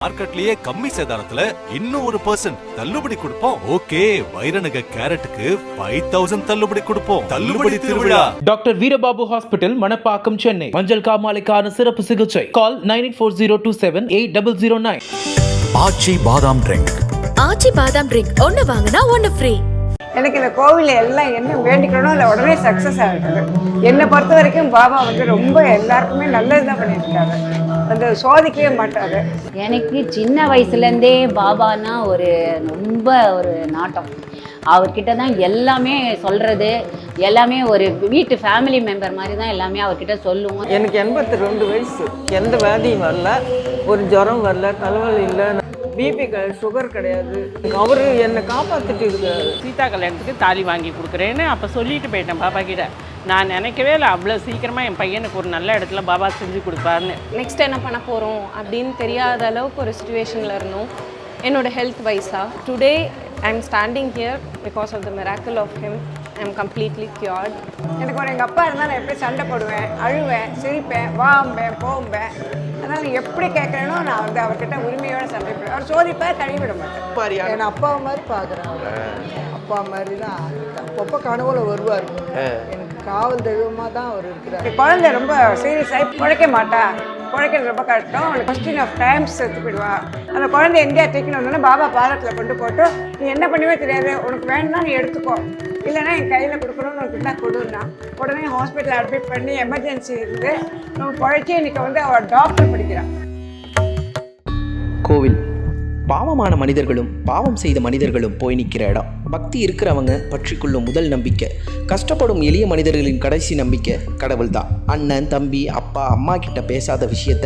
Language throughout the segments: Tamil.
மார்க்கெட்லயே கம்மி சேதாரத்துல இன்னும் 1% தள்ளுபடி கொடுப்போம். ஓகே, வைரநக கேரட்டுக்கு 5000 தள்ளுபடி கொடுப்போம். தள்ளுபடி திருவிழா. Doctor Veerababu hospital, Manapakkam, Chennai. மஞ்சள் காமாலைக்கான சிறப்பு சிகிச்சை. கால் 9840278009. ஆச்சி பாதாம் ட்ரிங்க். ஆச்சி பாதாம் ட்ரிங்க் ஒன்னு வாங்கினா ஒன்னு ஃப்ரீ. எனக்கு இந்த கோவிலில் எல்லாம் என்ன வேண்டிக்கணும் இல்லை உடனே சக்ஸஸ் ஆகிடுது. என்னை பொறுத்த வரைக்கும் பாபா வந்து ரொம்ப எல்லாருக்குமே நல்லது தான் பண்ணியிருக்காரு. அந்த சோதிக்கவே மாட்டாரு. எனக்கு சின்ன வயசுலேருந்தே பாபானா ரொம்ப ஒரு நாட்டம். அவர்கிட்ட தான் எல்லாமே சொல்கிறது, எல்லாமே ஒரு வீட்டு ஃபேமிலி மெம்பர் மாதிரி தான் எல்லாமே அவர்கிட்ட சொல்லுவோம். எனக்கு 82 வயசு, எந்த வியாதியும் வரல, ஒரு ஜுரம் வரல, தலைவலி இல்லை, பிபி சுகர் கிடையாது. அவர் என்னை காப்பாற்றிட்டு இருக்காரு. சீதா கல்யாணத்துக்கு தாலி வாங்கி கொடுக்குறேன்னு அப்போ சொல்லிட்டு போயிட்டேன் பாபா கிட்ட. நான் நினைக்கவே இல்லை அவ்வளோ சீக்கிரமாக என் பையனுக்கு ஒரு நல்ல இடத்துல பாபா செஞ்சு கொடுப்பாருன்னு. நெக்ஸ்ட் என்ன பண்ண போகிறோம் அப்படின்னு தெரியாத அளவுக்கு ஒரு சுச்சுவேஷனில் இருந்தோம் என்னோடய ஹெல்த் வைஸாக. Today I am standing here because of the miracle of him. I am completely cured. எனக்கு ஒரு எங்கள் அப்பா இருந்தால் நான் எப்படி சண்டை போடுவேன், அழுவேன், சிரிப்பேன், வாம்பேன், போம்பேன். அதனால் எப்படி கேட்குறேனோ நான் வந்து அவர்கிட்ட உரிமையோடு சண்டை போடுவேன். அவர் சோதிப்பார், கழிவிட மாட்டேன். என் அப்பா மாதிரி பார்க்குறேன். அப்பா மாதிரி தான் அப்பப்போ கனவுல வருவார். எனக்கு காவல் தெய்வமாக தான் அவர் இருக்கிறார். குழந்தை ரொம்ப சீரியஸாகி குழைக்க மாட்டா. குழைக்கிறது ரொம்ப கஷ்டம். அவனுக்கு கொஸ்டின் ஆஃப் டைம்ஸ் எடுத்து போயிடுவா. அந்த குழந்தை எங்கேயா தூக்கின்னு வந்தோன்னா பாபா பாதத்தில் கொண்டு போட்டு, நீ என்ன பண்ணுவே தெரியாது, உனக்கு வேணும்னா நீ எடுத்துக்கோ, இல்லைன்னா என் கையில் கொடுக்கணும்னு உனக்கு தான் கொடுன்னா. உடனே ஹாஸ்பிட்டலில் அட்மிட் பண்ணி எமர்ஜென்சி இருந்து நம்ம குழைச்சி இன்னைக்கு வந்து அவள் டாக்டர் படிக்கிறான். கோவில் பாவமான மனிதர்களும் பாவம் செய்த மனிதர்களும் போய் நிற்கிற இடம். பக்தி இருக்கிறவங்க பற்றிக்கொள்ளும் முதல் நம்பிக்கை. கஷ்டப்படும் எளிய மனிதர்களின் கடைசி நம்பிக்கை கடவுள் தான். அண்ணன், தம்பி, அப்பா, அம்மா கிட்ட பேசாத விஷயத்த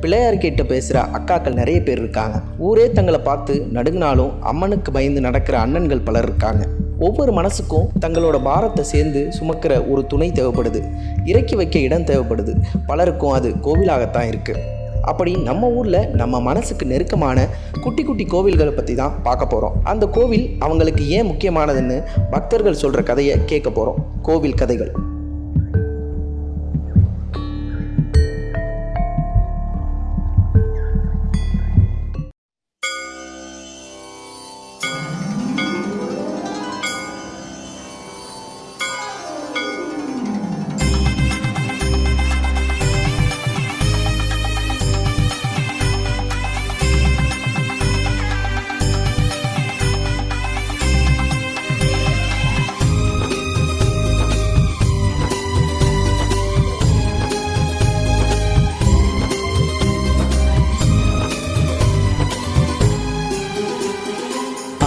பிள்ளையார் கிட்ட பேசுகிற அக்காக்கள் நிறைய பேர் இருக்காங்க. ஊரே தங்களை பார்த்து நடுங்கினாலும் அம்மனுக்கு பயந்து நடக்கிற அண்ணன்கள் பலர் இருக்காங்க. ஒவ்வொரு மனசுக்கும் தங்களோட பாரத்தை சேர்ந்து சுமக்கிற ஒரு துணை தேவைப்படுது. இறக்கி வைக்க இடம் தேவைப்படுது. பலருக்கும் அது கோவிலாகத்தான் இருக்குது. அப்படி நம்ம ஊரில் நம்ம மனசுக்கு நெருக்கமான குட்டி குட்டி கோவில்களை பற்றி தான் பார்க்க போகிறோம். அந்த கோவில் அவங்களுக்கு ஏன் முக்கியமானதுன்னு பக்தர்கள் சொல்கிற கதையை கேட்க போகிறோம். கோவில் கதைகள்.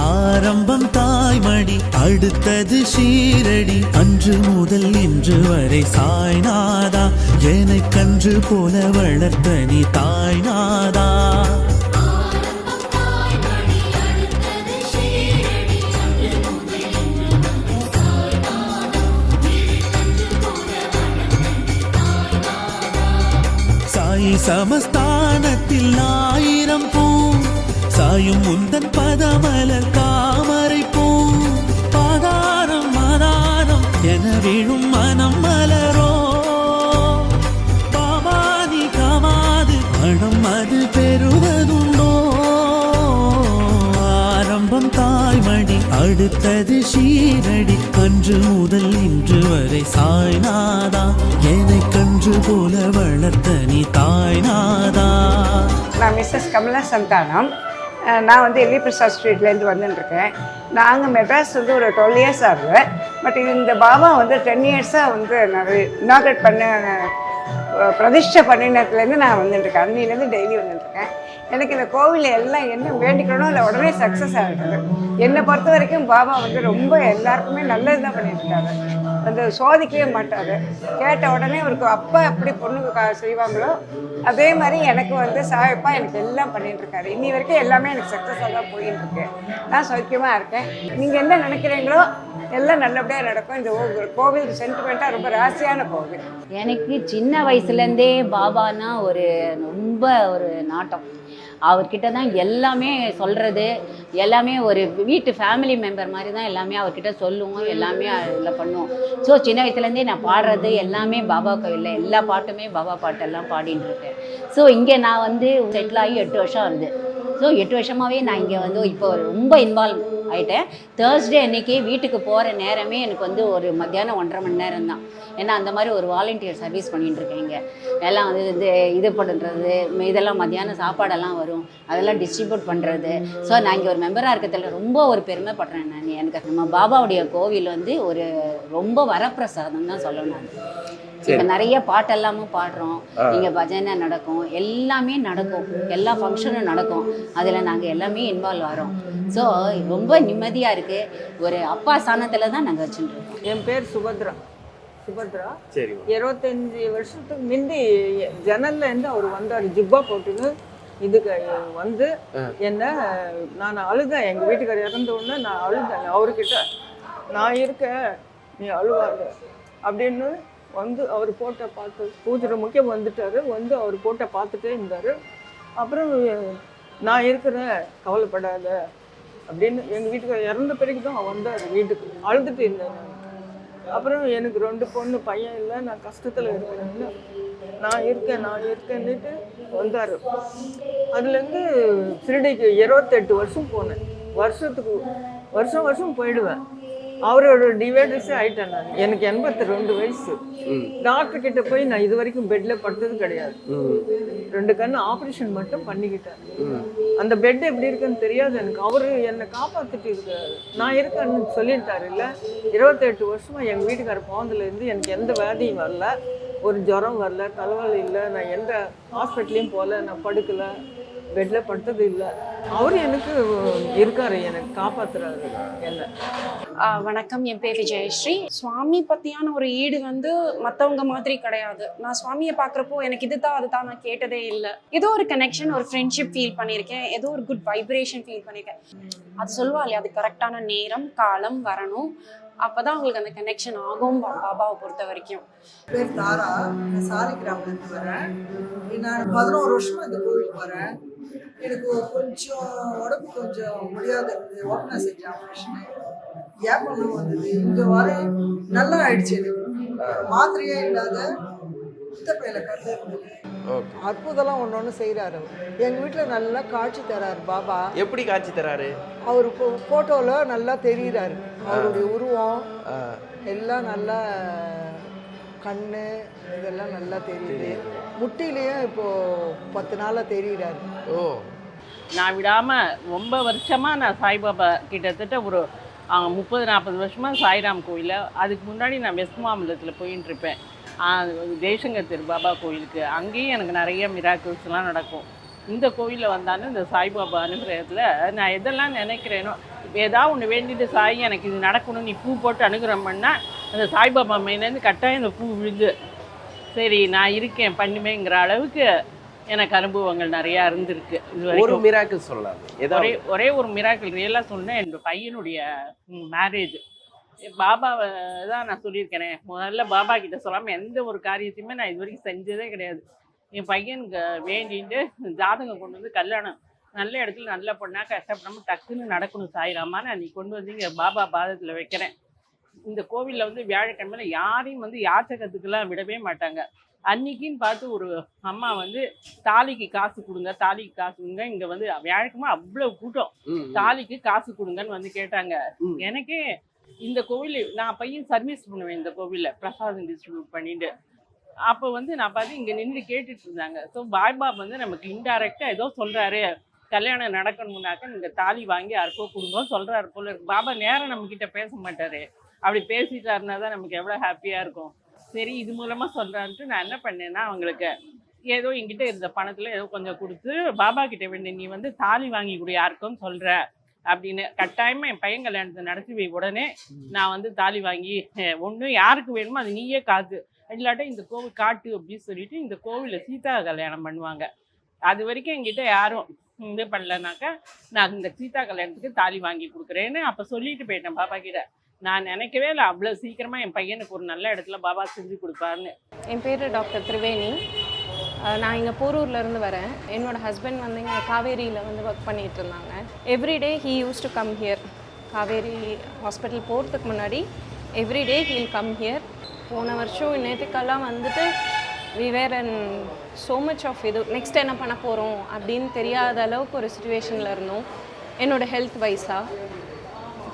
ஆரம்பம் தாய்மடி, அடுத்தது ஷீரடி. அன்று முதல் இன்று வரை சாய்நாதா, என்னை கன்று போல வளர்த்த நீ தாய்நாதா. சாயி சமஸ்தானத்தில் 1000 பூ சாயும் முந்தன் பதமலர் தாமரை பூ. பாதாரம் மாதாரம் என விழும் மனம் மலரோ. பாபாதி காமாது பணம் அது பெறுவதுண்டோ. ஆரம்பம் தாய்மடி, அடுத்தது ஷீரடி. அன்று முதல் இன்று வரை சாய்நாதா, என்னை கன்று போல வளர்த்த நீ தாய்நாதா. நான் மிஸ்ஸஸ் கமலா சந்தானம். நான் வந்து எல்வி பிரசாத் ஸ்ட்ரீட்லேருந்து வந்துட்டுருக்கேன். நாங்கள் மெட்ராஸ் வந்து ஒரு 12 இயர்ஸ் ஆகுது. பட் இந்த பாபா வந்து 10 இயர்ஸாக வந்து நான் இனாக்ரேட் பண்ண பிரதிஷ்டை பண்ணினத்துலேருந்து நான் வந்துட்டுருக்கேன். அன்னிலேருந்து டெய்லி வந்துட்டுருக்கேன். எனக்கு இந்த கோவிலில் எல்லாம் என்ன வேண்டிக்கணும் இல்லை உடனே சக்ஸஸ் ஆகிடுது. என்னை பொறுத்த வரைக்கும் பாபா வந்து ரொம்ப எல்லாருக்குமே நல்லது தான் பண்ணியிருக்காரு. அந்த சோதிக்கவே மாட்டார். கேட்ட உடனே அவருக்கு அப்பா எப்படி பொண்ணுக்கு செய்வாங்களோ அதே மாதிரி எனக்கு வந்து சாயப்பா எனக்கு எல்லாம் பண்ணிட்டுருக்காரு. இன்னி வரைக்கும் எல்லாமே எனக்கு சக்ஸஸாக தான் போயிட்டுருக்கு. நான் சௌக்கியமாக இருக்கேன். நீங்கள் என்ன நினைக்கிறீங்களோ எல்லாம் நல்லபடியாக நடக்கும். இந்த கோவில் சென்டிமெண்ட்டாக ரொம்ப ராசியான கோவில். எனக்கு சின்ன வயசுலேருந்தே பாபானா ரொம்ப ஒரு நாட்டம். அவர்கிட்ட தான் எல்லாமே சொல்கிறது, எல்லாமே ஒரு வீட்டு ஃபேமிலி மெம்பர் மாதிரி தான் எல்லாமே அவர்கிட்ட சொல்லுவோம், எல்லாமே அதில் பண்ணுவோம். ஸோ சின்ன வயசுலேருந்தே நான் பாடுறது எல்லாமே பாபா கோவிலில் எல்லா பாட்டுமே பாபா பாட்டெல்லாம் பாடின்னு இருக்கேன். ஸோ இங்கே நான் வந்து செட்டில் ஆகி 8 வருஷம் ஆகுது. ஸோ 8 வருஷமாகவே நான் இங்கே வந்து இப்போ ரொம்ப இன்வால்வ் ஆகிட்டேன். தேர்ஸ்டே அன்னைக்கு வீட்டுக்கு போகிற நேரமே எனக்கு வந்து ஒரு மத்தியானம் 1.5 மணி நேரம் தான். ஏன்னா அந்த மாதிரி ஒரு வாலண்டியர் சர்வீஸ் பண்ணிகிட்டு இருக்கேன் இங்கே. எல்லாம் வந்து இது பண்ணுறது, இதெல்லாம் மத்தியானம் சாப்பாடெல்லாம் வரும், அதெல்லாம் டிஸ்ட்ரிபியூட் பண்ணுறது. ஸோ நான் இங்கே ஒரு மெம்பராக இருக்கிறதுல ரொம்ப ஒரு பெருமைப்படுறேன் நான். எனக்கு நம்ம பாபாவுடைய கோவில் வந்து ஒரு ரொம்ப வரப்பிரசாதம் தான் சொல்லணும். நான் இப்போ நிறைய பாட்டெல்லாமும் பாடுறோம், இங்கே பஜனை நடக்கும், எல்லாமே நடக்கும், எல்லா ஃபங்க்ஷனும் நடக்கும். அதில் நாங்கள் எல்லாமே இன்வால்வ் ஆகிறோம். ஸோ ரொம்ப நிம்மதியாக இருக்குது. ஒரு அப்பா ஸ்தானத்தில் தான் நாங்கள் வச்சுட்டுருக்கோம். என் பேர் சுபத்ரா. 25 வருஷத்துக்கு முந்தி ஜன்னல்லேருந்து அவர் வந்தார், ஜிப்பா போட்டுன்னு. இதுக்கு வந்து என்ன நான் அழுதேன். எங்கள் வீட்டுக்காரர் இறந்த உடனே நான் அழுதேன். அவர்கிட்ட நான் இருக்கேன், நீ அழுவாங்க அப்படின்னு வந்து அவர் போட்டோ பார்த்து பூஜை முக்கியம் வந்துட்டார். வந்து அவர் போட்டோ பார்த்துட்டே இருந்தார். அப்புறம் நான் இருக்கிறேன், கவலைப்படாத அப்படின்னு எங்கள் வீட்டுக்காரர் இறந்த பிறகு தான் வந்தார் வீட்டுக்கு. அழுதுட்டு இருந்தேன் நான். அப்புறம் எனக்கு 2 பொண்ணு, பையன் இல்லை, நான் கஷ்டத்தில் இருக்கிறேன்னு நான் இருக்கேன்னுட்டு வந்தார். அதுலேருந்து ஷிரடிக்கு 28 வருஷம் போனேன். வருஷம் போயிடுவேன். அவரோட டிவைடர்ஸே ஆகிட்டேன் நான். எனக்கு 82 வயசு. டாக்டர் கிட்ட போய் நான் இது வரைக்கும் பெட்டில் படுத்தது கிடையாது. 2 கண்ணு ஆப்ரேஷன் மட்டும் பண்ணிக்கிட்டேன். அந்த பெட் எப்படி இருக்குன்னு தெரியாது எனக்கு. அவரு என்னை காப்பாற்றிட்டு இருக்காரு. நான் இருக்கேன்னு சொல்லியிருக்காரு. இல்லை 28 வருஷமா எங்கள் வீட்டுக்காரர் போனதுலேருந்து எனக்கு எந்த வியாதியும் வரல, ஒரு ஜுரம் வரல, தலைவலி இல்லை, நான் எந்த ஹாஸ்பிட்டலையும் போகல, நான் படுக்கலை, பெட்டில் படுத்தது இல்லை. அவர் எனக்கு இருக்காரு, எனக்கு காப்பாத்துறாரு என்ன. வணக்கம், என் பேர் விஜயஸ்ரீ. சுவாமி பற்றியான ஒரு ஈடு வந்து மற்றவங்க மாதிரி கிடையாது. நான் சுவாமியை பார்க்குறப்போ எனக்கு இது தான் அது தான் நான் கேட்டதே இல்லை. ஏதோ ஒரு கனெக்ஷன், ஒரு ஃப்ரெண்ட்ஷிப் ஃபீல் பண்ணியிருக்கேன், ஏதோ ஒரு குட் வைப்ரேஷன் ஃபீல் பண்ணியிருக்கேன். அது சொல்லுவா இல்லையா, அது கரெக்டான நேரம் காலம் வரணும், அப்போ தான் உங்களுக்கு அந்த கனெக்ஷன் ஆகும் பாபாவை பொறுத்த வரைக்கும். பேர் தாரா, நான் சாலிகிராமத்துலேருந்து வரேன். நான் 11 வருஷமா இந்த கோவிலுக்கு வரேன். எனக்கு கொஞ்சம் உடம்பு கொஞ்சம் முடியாத இருந்தது, ஓப்பனாக செஞ்ச ஆப்ரேஷனு, ஏப்பம் வந்தது. இங்கே வர நல்லா ஆயிடுச்சு. எனக்கு மாத்திரையே இல்லாத புத்தப்பையில் கருது இருந்தது. அற்புதம்லாம் ஒன்று செய்கிறாரு. எங்கள் வீட்டில் நல்லா காட்சி தராரு பாபா. எப்படி காட்சி தராரு? அவர் ஃபோட்டோவில் நல்லா தெரிகிறாரு. அவருடைய உருவம் எல்லாம் நல்லா, கண்ணு இதெல்லாம் நல்லா தெரியுது. முட்டிலையும் இப்போது 10 நாளாக தெரிகிறாரு. நான் விடாமல் ரொம்ப வருஷமாக நான் சாய்பாபா கிட்டத்தட்ட ஒரு 30-40 வருஷமாக சாய்ராம் கோயிலில், அதுக்கு முன்னாடி நான் வெஸ்ட் மாம்பலத்தில் போயின்னு இருப்பேன் ஜெய்சங்கர் பாபா கோயிலுக்கு. அங்கேயும் எனக்கு நிறைய மிராக்கிள்ஸ்லாம் நடக்கும். இந்த கோயிலில் வந்தாலும் இந்த சாய்பாபா அனுகிரகத்தில் நான் எதெல்லாம் நினைக்கிறேனோ, ஏதாவது ஒன்று வேண்டிட்டு சாய் எனக்கு இது நடக்கணும் நீ பூ போட்டு அனுகிரகம் பண்ணால் அந்த சாய்பாபா மையிலேருந்து கட்டாயம் இந்த பூ விழுது. சரி நான் இருக்கேன் பண்ணுமேங்கிற அளவுக்கு எனக்கு அனுபவங்கள் நிறையா இருந்திருக்கு. ஒரு மிராக்கிள் சொல்லலாம். ஒரே ஒரு மிராக்கிள் ரியலாக சொன்னேன். என்னோட பையனுடைய மேரேஜ் பாபாவை தான் நான் சொல்லியிருக்கேனே. முதல்ல பாபா கிட்ட சொல்லாமல் எந்த ஒரு காரியத்தையுமே நான் இது வரைக்கும் செஞ்சதே கிடையாது. என் பையனுக்கு வேண்டிட்டு ஜாதகம் கொண்டு வந்து கல்யாணம் நல்ல இடத்துல நல்ல பொண்ணா கஷ்டப்படாமல் டக்குன்னு நடக்கணும் சாய்ராமா, நான் நீ கொண்டு வந்து இங்கே பாபா பாதத்தில் வைக்கிறேன். இந்த கோவிலில் வந்து வியாழக்கிழமையில் யாரையும் வந்து யாச்சகத்துக்கெல்லாம் விடவே மாட்டாங்க. அன்னைக்குன்னு பார்த்து ஒரு அம்மா வந்து தாலிக்கு காசு கொடுங்க, தாலிக்கு காசு கொடுங்க. இங்கே வந்து வியாழக்கிழமை அவ்வளோ கூட்டம், தாலிக்கு காசு கொடுங்கன்னு வந்து கேட்டாங்க. எனக்கே இந்த கோவில் நான் பையன் சர்வீஸ் பண்ணுவேன் இந்த கோவிலில், பிரசாதம் டிஸ்ட்ரிபியூட் பண்ணிட்டு. அப்போ வந்து நான் பார்த்து இங்கே நின்று கேட்டுட்டு இருந்தாங்க. ஸோ பாபா வந்து நமக்கு இன்டைரக்டாக ஏதோ சொல்கிறாரு, கல்யாணம் நடக்கணும்னாக்க நீங்கள் தாலி வாங்கி யாருக்கோ கொடுங்கன்னு சொல்கிறாரு போல இருக்கு. பாபா நேரம் நம்மக்கிட்ட பேச மாட்டார். அப்படி பேசிட்டாருன்னா தான் நமக்கு எவ்வளோ ஹாப்பியாக இருக்கும். சரி இது மூலமாக சொல்கிறான்ட்டு நான் என்ன பண்ணேன்னா, அவங்களுக்கு ஏதோ என்கிட்ட இருந்த பணத்தில் ஏதோ கொஞ்சம் கொடுத்து பாபா கிட்ட வேண்டிய நீ வந்து தாலி வாங்கி கொடு யாருக்கும் சொல்கிற அப்படின்னு. கட்டாயமாக என் பையன் கல்யாணத்தை நடத்தி வை, உடனே நான் வந்து தாலி வாங்கி ஒன்று யாருக்கு வேணுமோ அது நீயே காத்து, இல்லாட்ட இந்த கோவில் காட்டு அப்படின்னு சொல்லிட்டு இந்த கோவிலில் சீதா கல்யாணம் பண்ணுவாங்க. அது வரைக்கும் என்கிட்ட யாரும் இது பண்ணலனாக்கா நான் இந்த சீதா கல்யாணத்துக்கு தாலி வாங்கி கொடுக்குறேன்னு அப்போ சொல்லிட்டு போயிட்டேன் பாபா கிட்ட. நான் நினைக்கவே இல்லை அவ்வளோ சீக்கிரமாக என் பையனுக்கு ஒரு நல்ல இடத்துல பாபா செஞ்சு கொடுப்பாருன்னு. என் பேர் டாக்டர் திரிவேணி. நான் இங்கே போரூர்லேருந்து வரேன். என்னோடய ஹஸ்பண்ட் வந்து இங்கே காவேரியில் வந்து ஒர்க் பண்ணிகிட்டு இருந்தாங்க. Everyday he use to come here. Kaveri hospital போகிறதுக்கு முன்னாடி எவ்ரிடே ஹீல் கம் ஹியர். போன வருஷம் நேற்றுக்கெல்லாம் வந்துட்டு we were and so much of இது நெக்ஸ்ட் என்ன பண்ண போகிறோம் அப்படின்னு தெரியாத அளவுக்கு ஒரு சுச்சுவேஷனில் இருந்தோம் என்னோடய ஹெல்த் வைஸாக.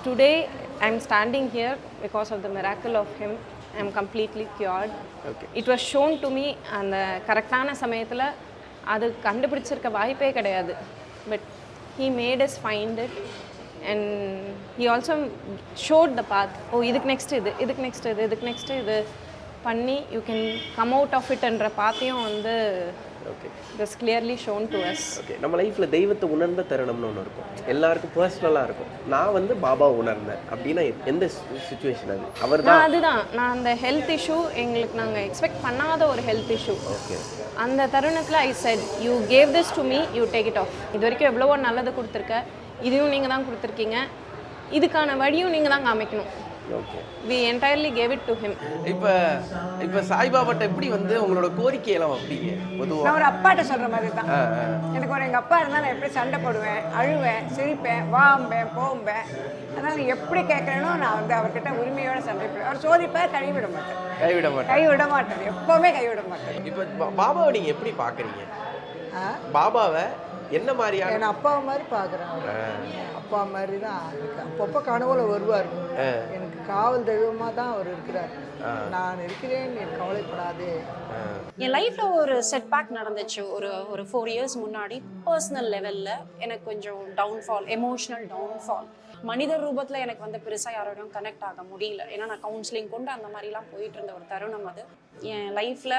Today I am standing here because of the miracle of him. I am completely cured. It was shown to me. அந்த கரெக்டான சமயத்தில் அது கண்டுபிடிச்சிருக்க வாய்ப்பே கிடையாது. But he made us find it and he also showed the path. Oh, இதுக்கு நெக்ஸ்ட் இது பண்ணி you can come out of it என்ற பாத்தையும் வந்து this clearly shown to us. Okay, நம்ம லைஃப்ல தெய்வத்தை உணர்ந்த தருணம்னு ஒன்று இருக்கும், எல்லாருக்கும் பர்சனலாக இருக்கும். நான் வந்து பாபா உணர்ந்தேன் அப்படின்னா எந்த சுச்சுவேஷன் அது? அவர் தான் அதுதான் நான் அந்த ஹெல்த் இஷ்யூ எங்களுக்கு நாங்கள் எக்ஸ்பெக்ட் பண்ணாத ஒரு ஹெல்த் இஷ்யூ. ஓகே, அந்த தருணத்தில் ஐ set you gave this to me, you take it of. இது வரைக்கும் எவ்வளவோ நல்லது கொடுத்துருக்க, இதையும் நீங்கள் தான் கொடுத்துருக்கீங்க, இதுக்கான வழியும் நீங்கள் தான் காமிக்கணும். Okay, we entirely gave it to him. இப்போ சாய்பாபாட்ட எப்படி வந்து உங்களோட கோரிக்கையெல்லாம் வைப்பீங்க பொதுவாக? நான் ஒரு அப்பாட்ட சொல்கிற மாதிரி தான். எனக்கு ஒரு எங்கள் அப்பா இருந்தால் நான் எப்படி சண்டை போடுவேன், அழுவேன், சிரிப்பேன், வாம்பேன், போம்பேன். அதனால் எப்படி கேட்குறேனோ நான் வந்து அவர்கிட்ட உரிமையோட சண்டை போடுவேன். அவர் சோதிப்பார், கைவிட மாட்டேன், எப்போவுமே கைவிட மாட்டேன். இப்போ பாபாவை நீங்கள் எப்படி பார்க்குறீங்க? பாபாவை என்ன மாதிரியா? என் அப்பாவை மாதிரி பார்க்குறேன். அப்பா மாதிரி தான் எனக்கு அப்பப்போ கனவுல வருவார். எனக்கு காவல் தெய்வமாக தான் அவர் இருக்கிறார். நான் இருக்கிறேன், நீ கவலைப்படாதே. என் லைஃப்பில் ஒரு செட்பேக் நடந்துச்சு ஒரு 4 இயர்ஸ் முன்னாடி. பர்சனல் லெவலில் எனக்கு கொஞ்சம் டவுன்ஃபால், எமோஷ்னல் டவுன்ஃபால். மனிதர் ரூபத்தில் எனக்கு வந்து பெருசாக யாரோடையும் கனெக்ட் ஆக முடியல. ஏன்னா நான் கவுன்சிலிங் கொண்டு அந்த மாதிரிலாம் போயிட்டு இருந்த ஒரு தருணம் அது. என் லைஃப்பில்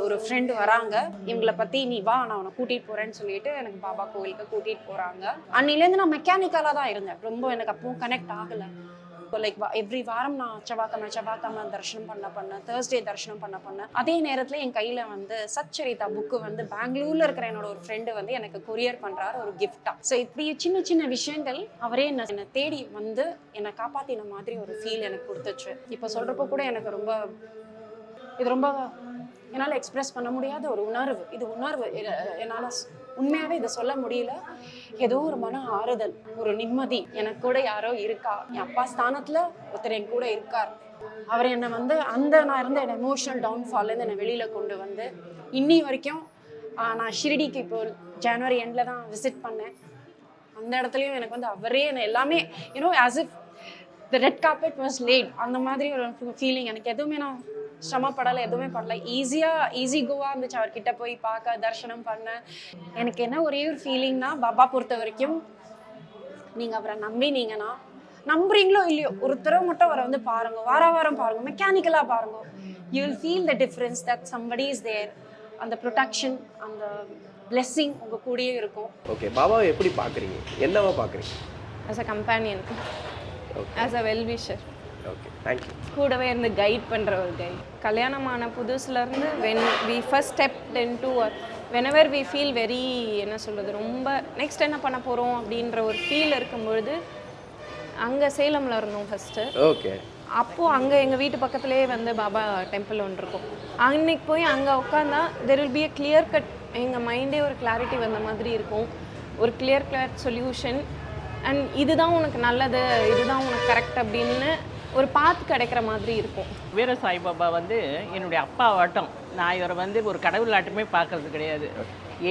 ஒரு ஃப்ரெண்டு வராங்க, இவங்களை பற்றி நீ வா நான் உன்னை கூட்டிகிட்டு போகிறேன்னு சொல்லிட்டு எனக்கு பாபா கோவிலுக்கு கூட்டிகிட்டு போகிறாங்க. அன்னிலேருந்து நான் மெக்கானிக்கலாக தான் இருந்தேன், ரொம்ப எனக்கு அப்பவும் கனெக்ட் ஆகலை. லைக் எவ்ரி வாரம் நான் செவ்வாய்க்கிழமை தரிசனம் பண்ண தேர்ஸ்டே தரிசனம் பண்ண அதே நேரத்தில் என் கையில் வந்து சச்சரிதா புக்கு வந்து பெங்களூரில் இருக்கிற என்னோட ஒரு ஃப்ரெண்டு வந்து எனக்கு கொரியர் பண்ணுறாரு ஒரு கிஃப்டாக. ஸோ இப்படி சின்ன சின்ன விஷயங்கள் அவரே என்னை தேடி வந்து என்னை காப்பாற்றின மாதிரி ஒரு ஃபீல் எனக்கு கொடுத்துச்சு. இப்போ சொல்கிறப்போ கூட எனக்கு இது ரொம்ப என்னால் எக்ஸ்பிரஸ் பண்ண முடியாத ஒரு உணர்வு. இது உணர்வு என்னால் உண்மையாகவே இதை சொல்ல முடியல. ஏதோ ஒரு மன ஆறுதல், ஒரு நிம்மதி. எனக்கு கூட யாரோ இருக்கா, என் அப்பா ஸ்தானத்தில் ஒருத்தர் என் கூட இருக்கார். அவர் என்னை வந்து நான் இருந்த என் எமோஷனல் டவுன்ஃபால்லேருந்து என்னை வெளியில் கொண்டு வந்து இன்னி வரைக்கும் நான் ஷிரடிக்கு இப்போ ஜனவரி எண்டில் தான் விசிட் பண்ணேன். அந்த இடத்துலையும் எனக்கு வந்து அவரே என்னை எல்லாமே as if the red carpet was laid, அந்த மாதிரி ஒரு ஃபீலிங். எனக்கு எதுவுமே நான் சிரமப்படலை, எதுவுமே பண்ணல. ஈஸி கோவாக இருந்துச்சு அவர்கிட்ட போய் பார்க்க, தரிசனம் பண்ண. எனக்கு என்ன ஒரே ஒரு ஃபீலிங்னா, பாபா பொறுத்த வரைக்கும் நீங்கள் அவரை நம்பினீங்கன்னா, நம்புறீங்களோ இல்லையோ, ஒரு தடவை மட்டும் அவரை வந்து பாருங்க, வாரம் பாருங்க, மெக்கானிக்கலாக பாருங்க. You will feel the difference that somebody is there. அந்த ப்ரொடெக்ஷன், அந்த பிளெஸ்ஸிங் உங்கள் கூடயே இருக்கும். ஓகே, பாபாவை எப்படி பார்க்குறீங்க? என்னவா பார்க்குறீங்க? As a companion, as a well wisher. Okay, thank you. கூடவே இருந்து கைட் பண்ணுற ஒரு கைட். கல்யாணமான புதுசுலேருந்து when we first step into whenever we feel very என்ன சொல்கிறது, ரொம்ப நெக்ஸ்ட் என்ன பண்ண போகிறோம் அப்படின்ற ஒரு ஃபீல் இருக்கும்பொழுது அங்கே சேலமில் இருந்தோம் ஃபஸ்ட்டு. ஓகே, அப்போது அங்கே எங்கள் வீட்டு பக்கத்துலேயே வந்து பாபா டெம்பிள் ஒன்று இருக்கும். அன்னைக்கு போய் அங்கே உட்காந்தா there will be a clear cut, எங்கள் மைண்டே ஒரு கிளாரிட்டி வந்த மாதிரி இருக்கும், ஒரு கிளியர் சொல்யூஷன். அண்ட் இதுதான் உனக்கு நல்லது, இதுதான் உனக்கு கரெக்ட் அப்படின்னு ஒரு பாத்து கிடைக்கிற மாதிரி இருக்கும். வீர சாய்பாபா வந்து என்னுடைய அப்பா ஆட்டம். நான் இவரை வந்து ஒரு கடவுள் ஆட்டமே பார்க்கறது கிடையாது.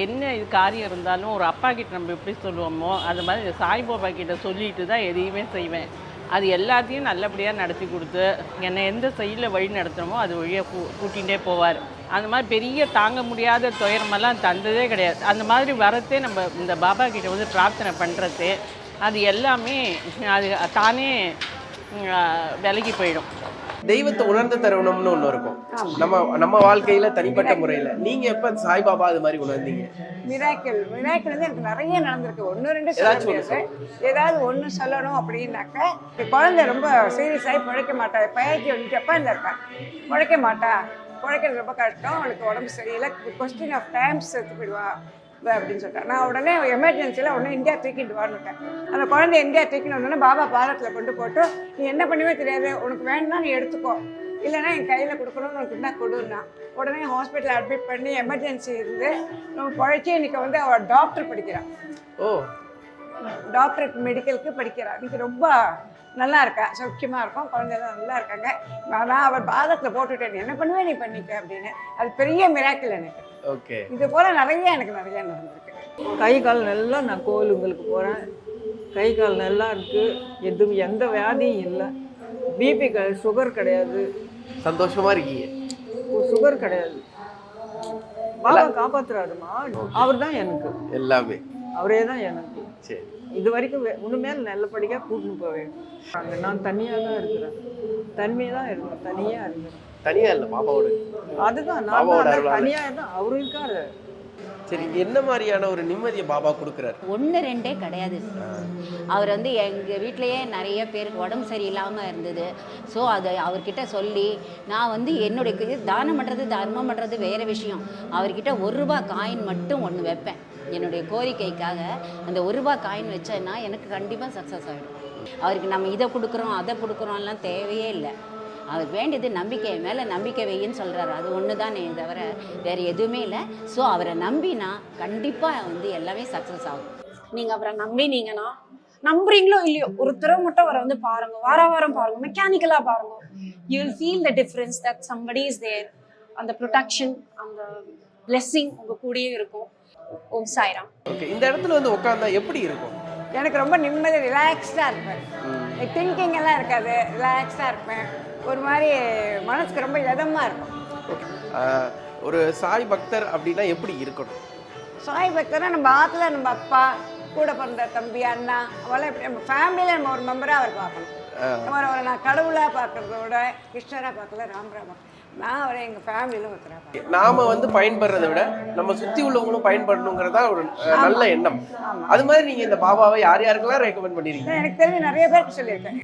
என்ன இது காரியம் இருந்தாலும் ஒரு அப்பா கிட்ட நம்ம எப்படி சொல்லுவோமோ அது மாதிரி இந்த சாய்பாபா கிட்ட சொல்லிட்டு தான் எதையுமே செய்வேன். அது எல்லாத்தையும் நல்லபடியாக நடத்தி கொடுத்து என்னை எந்த சைடில் வழி நடத்தணுமோ அது வழியாக கூட்டிகிட்டே போவார். அந்த மாதிரி பெரிய தாங்க முடியாத துயரமெல்லாம் தந்ததே கிடையாது. அந்த மாதிரி வரத்தே நம்ம இந்த பாபா கிட்ட வந்து பிரார்த்தனை பண்ணுறதே அது எல்லாமே அது தானே விலகி போயிடும். தெய்வத்தை உணர்ந்த தருணம்னு ஒன்று இருக்கும் நம்ம வாழ்க்கையில தனிப்பட்ட முறையில். நீங்க எப்ப சாய்பாபா அது மாதிரி உணர்ந்தீங்க? மிராக்கிள் வந்து எனக்கு நிறைய நடந்திருக்கு. 1 2 ஏதாவது ஒன்று சொல்லணும் அப்படின்னாக்க, குழந்தை ரொம்ப சீரியஸாகி பிழைக்க மாட்டா, பயிற்சி வந்து ஜப்பான்ல இருக்கா, பிழைக்க மாட்டா, பிழைக்கிறது ரொம்ப கஷ்டம், அவளுக்கு உடம்பு சரியில்லை, கொஸ்டின் ஆஃப் டைம்ஸ் எடுத்து போயிடுவா அப்படின்னு சொல்லிட்டேன். நான் உடனே எமர்ஜென்சியில் உடனே இந்தியா தூக்கிட்டு வான்னுட்டேன். அந்த குழந்தை இந்தியா தூக்கிட்டு வந்தோடனே பாபா பாதத்தில் கொண்டு போட்டு, நீ என்ன பண்ணுவே தெரியாது, உனக்கு வேணும்னா நீ எடுத்துக்கோ, இல்லைனா என் கையில் கொடுக்கணும்னு உனக்கு என்ன கொடுன்னா. உடனே ஹாஸ்பிட்டலில் அட்மிட் பண்ணி எமர்ஜென்சி இருந்து நம்ம பழைச்சி இன்றைக்கி வந்து அவள் டாக்டர் படிக்கிறாள். டாக்டர் மெடிக்கலுக்கு படிக்கிறாள். இன்றைக்கி ரொம்ப நல்லா இருக்கா, சௌக்கியமாக இருக்கும், குழந்தைலாம் நல்லா இருக்காங்க. நான் அவர் பாதத்தில் போட்டுட்டேன், என்ன பண்ணுவேன் நீ பண்ணிக்க அப்படின்னு. அது பெரிய மிராக்கிள் எனக்கு. ஓகே. இது போல் எனக்கு நிறைய நடந்திருக்கு. கை கால் நல்லா நான் கோயிலுங்களுக்கு போகிறேன், கை கால் நல்லா இருக்குது, எந்த வியாதியும் இல்லை, பிபி சுகர் கிடையாது, சந்தோஷமா இருக்கீங்க. சுகர் கிடையாது. பாபா காப்பாத்துறாருமா, அவர் தான் எனக்கு எல்லாமே, அவரே தான் எனக்கு. சரி, இது வரைக்கும் உண்மையில நல்லபடியாக கூட்டின்னு போவேன். நான் தனியாக தான் இருக்கிறேன், தனிமையாக தான் இருக்கேன், தனியாக இருக்கேன். தனியா இல்லை, பாபாவோட. அதுதான் நான் தனியாக தான், அவரு இருக்காரு. சரி, என்ன மாதிரியான ஒரு நிம்மதியை பாபா கொடுக்குறாரு? 1-2 கிடையாது. அவர் வந்து எங்கள் வீட்டிலையே நிறைய பேருக்கு உடம்பு சரியில்லாமல் இருந்தது. ஸோ அதை அவர்கிட்ட சொல்லி நான் வந்து என்னுடைய தானம் பண்ணுறது தர்மம் பண்ணுறது வேறு விஷயம். அவர்கிட்ட 1 ரூபா காயின் மட்டும் ஒன்று வைப்பேன் என்னுடைய கோரிக்கைக்காக. அந்த 1 ரூபா காயின் வச்சேன்னா எனக்கு கண்டிப்பாக சக்ஸஸ் ஆகிடும். அவருக்கு நம்ம இதை கொடுக்குறோம் அதை கொடுக்குறோம்லாம் தேவையே இல்லை. அவருக்கு வேண்டியது நம்பிக்கை மேலே நம்பிக்கை வையின்னு சொல்கிறாரு. அது ஒன்று தான் தவிர வேறு எதுவுமே இல்லை. ஸோ அவரை நம்பினா கண்டிப்பாக வந்து எல்லாமே சக்ஸஸ் ஆகும். நீங்கள் அவரை நம்பினீங்கன்னா, நம்புறீங்களோ இல்லையோ, ஒரு தடவை மட்டும் அவரை வந்து பாருங்க, வாரம் பாருங்க, மெக்கானிக்கலாக பாருங்க. You will feel the difference that somebody is there. அந்த ப்ரொடெக்ஷன், அந்த பிளெஸ்ஸிங் உங்கள் கூடயே இருக்கும். ஓம் சாய்ராம். ஓகே, இந்த இடத்துல வந்து உட்காந்தா எப்படி இருக்கும்? எனக்கு ரொம்ப நிம்மதி, ரிலாக்ஸ்டாக இருப்பேன். திங்கிங் எல்லாம் இருக்காது, ரிலாக்ஸ்டாக இருப்பேன். ஒரு மாதிரி மனசுக்கு ரொம்ப இதமாக இருக்கும். ஒரு சாய் பக்தர் அப்படின்னா எப்படி இருக்கணும்? சாய் பக்தர்னா நம்ம ஆற்றுல நம்ம அப்பா, கூட பிறந்த தம்பி, அண்ணா, அவெல்லாம் எப்படி நம்ம ஃபேமிலியில் நம்ம ஒரு மெம்பராக அவர் பார்க்கணும். அவரை நான் கடவுளாக பார்க்குறத விட கிருஷ்ணராக பார்க்கல, ராமராக பார்க்கல. நான் அவரை எங்கள் ஃபேமிலியில் ஒருத்தராக நாம வந்து பயன்படுறதை விட நம்ம சுற்றி உள்ளவங்களும் பயன்படணுங்கிறதா ஒரு நல்ல எண்ணம். அது மாதிரி நீங்கள் இந்த பாபாவை யார் யாருக்கெல்லாம் ரெக்கமெண்ட் பண்ணிருக்கீங்க? எனக்கு தெரிஞ்சு நிறைய பேருக்கு சொல்லியிருக்கேன்.